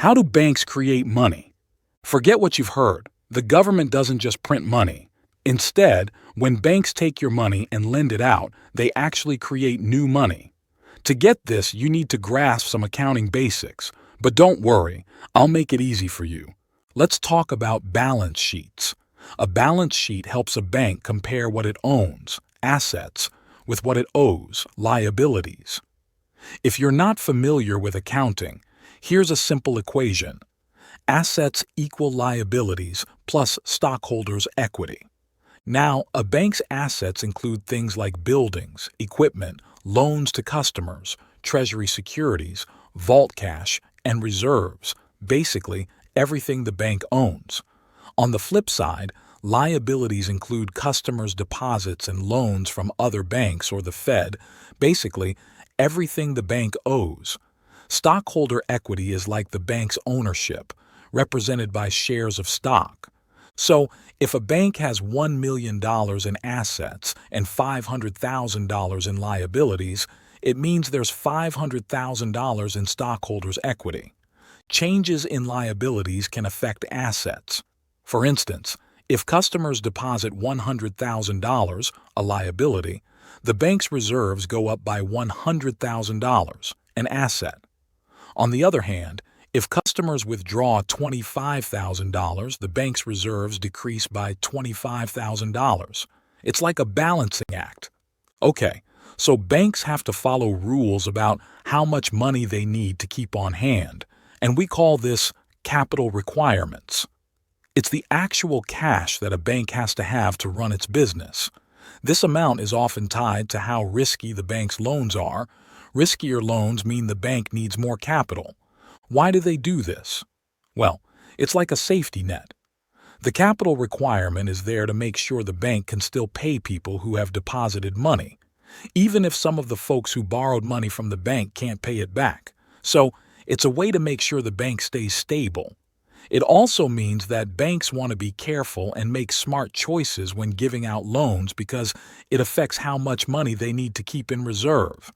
How do banks create money? Forget what you've heard. The government doesn't just print money. Instead, when banks take your money and lend it out, they actually create new money. To get this, you need to grasp some accounting basics. But don't worry, I'll make it easy for you. Let's talk about balance sheets. A balance sheet helps a bank compare what it owns, assets, with what it owes, liabilities. If you're not familiar with accounting, here's a simple equation. Assets equal liabilities plus stockholders' equity. Now, a bank's assets include things like buildings, equipment, loans to customers, treasury securities, vault cash, and reserves, basically everything the bank owns. On the flip side, liabilities include customers' deposits and loans from other banks or the Fed, basically everything the bank owes. Stockholder equity is like the bank's ownership, represented by shares of stock. So, if a bank has $1 million in assets and $500,000 in liabilities, it means there's $500,000 in stockholders' equity. Changes in liabilities can affect assets. For instance, if customers deposit $100,000, a liability, the bank's reserves go up by $100,000, an asset. On the other hand, if customers withdraw $25,000, the bank's reserves decrease by $25,000. It's like a balancing act. Okay, so banks have to follow rules about how much money they need to keep on hand, and we call this capital requirements. It's the actual cash that a bank has to have to run its business. This amount is often tied to how risky the bank's loans are. Riskier loans mean the bank needs more capital. Why do they do this? Well, it's like a safety net. The capital requirement is there to make sure the bank can still pay people who have deposited money, even if some of the folks who borrowed money from the bank can't pay it back. So, it's a way to make sure the bank stays stable. It also means that banks want to be careful and make smart choices when giving out loans because it affects how much money they need to keep in reserve.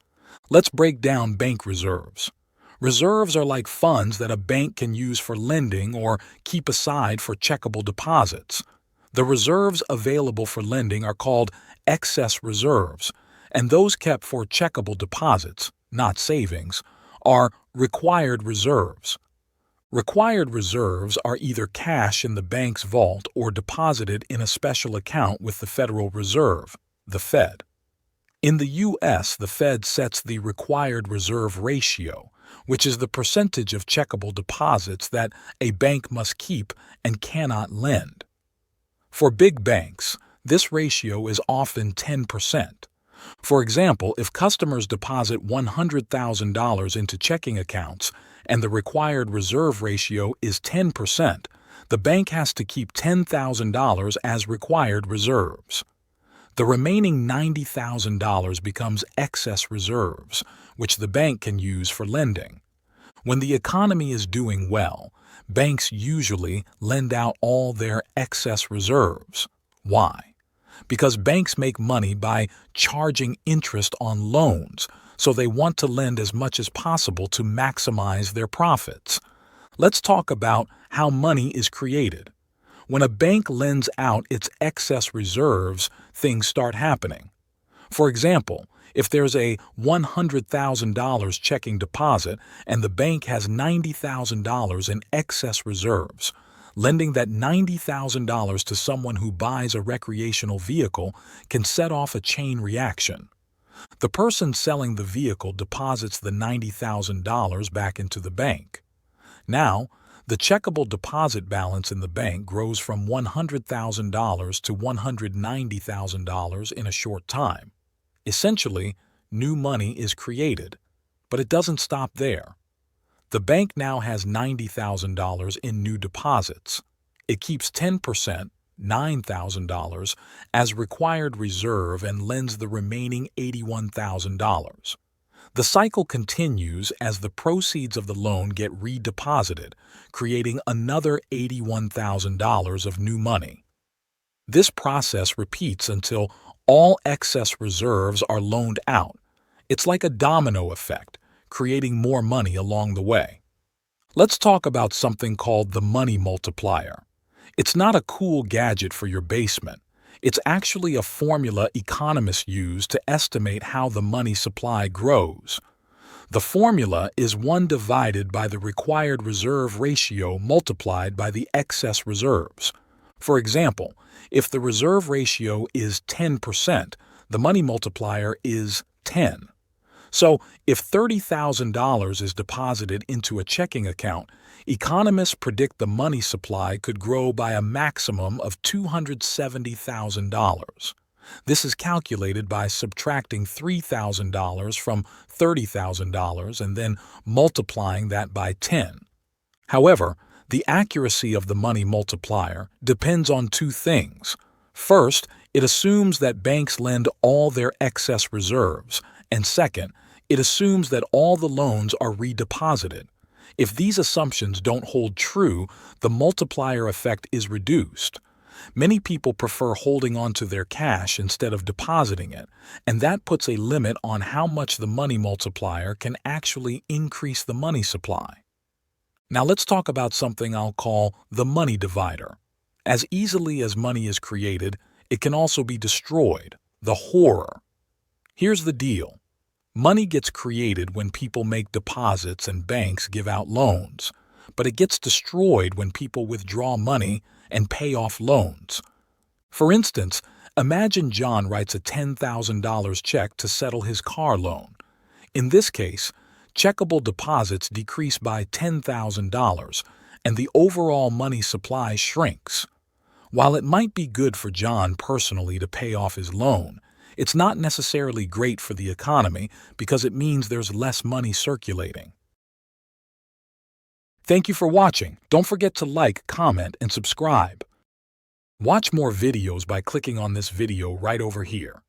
Let's break down bank reserves. Reserves are like funds that a bank can use for lending or keep aside for checkable deposits. The reserves available for lending are called excess reserves, and those kept for checkable deposits, not savings, are required reserves. Required reserves are either cash in the bank's vault or deposited in a special account with the Federal Reserve, the Fed. In the U.S., the Fed sets the required reserve ratio, which is the percentage of checkable deposits that a bank must keep and cannot lend. For big banks, this ratio is often 10%. For example, if customers deposit $100,000 into checking accounts and the required reserve ratio is 10%, the bank has to keep $10,000 as required reserves. The remaining $90,000 becomes excess reserves, which the bank can use for lending. When the economy is doing well, banks usually lend out all their excess reserves. Why? Because banks make money by charging interest on loans, so they want to lend as much as possible to maximize their profits. Let's talk about how money is created. When a bank lends out its excess reserves, things start happening. For example, if there's a $100,000 checking deposit and the bank has $90,000 in excess reserves, lending that $90,000 to someone who buys a recreational vehicle can set off a chain reaction. The person selling the vehicle deposits the $90,000 back into the bank. Now, the checkable deposit balance in the bank grows from $100,000 to $190,000 in a short time. Essentially, new money is created, but it doesn't stop there. The bank now has $90,000 in new deposits. It keeps 10%, $9,000, as required reserve and lends the remaining $81,000. The cycle continues as the proceeds of the loan get redeposited, creating another $81,000 of new money. This process repeats until all excess reserves are loaned out. It's like a domino effect, creating more money along the way. Let's talk about something called the money multiplier. It's not a cool gadget for your basement. It's actually a formula economists use to estimate how the money supply grows. The formula is 1 divided by the required reserve ratio multiplied by the excess reserves. For example, if the reserve ratio is 10%, the money multiplier is 10. So, if $30,000 is deposited into a checking account, economists predict the money supply could grow by a maximum of $270,000. This is calculated by subtracting $3,000 from $30,000 and then multiplying that by 10. However, the accuracy of the money multiplier depends on 2 things. First, it assumes that banks lend all their excess reserves, and second, it assumes that all the loans are redeposited. If these assumptions don't hold true, the multiplier effect is reduced. Many people prefer holding on to their cash instead of depositing it, and that puts a limit on how much the money multiplier can actually increase the money supply. Now let's talk about something I'll call the money divider. As easily as money is created, it can also be destroyed, the horror. Here's the deal. Money gets created when people make deposits and banks give out loans, but it gets destroyed when people withdraw money and pay off loans. For instance, imagine John writes a $10,000 check to settle his car loan. In this case, checkable deposits decrease by $10,000 and the overall money supply shrinks. While it might be good for John personally to pay off his loan, it's not necessarily great for the economy because it means there's less money circulating. Thank you for watching. Don't forget to like, comment, and subscribe. Watch more videos by clicking on this video right over here.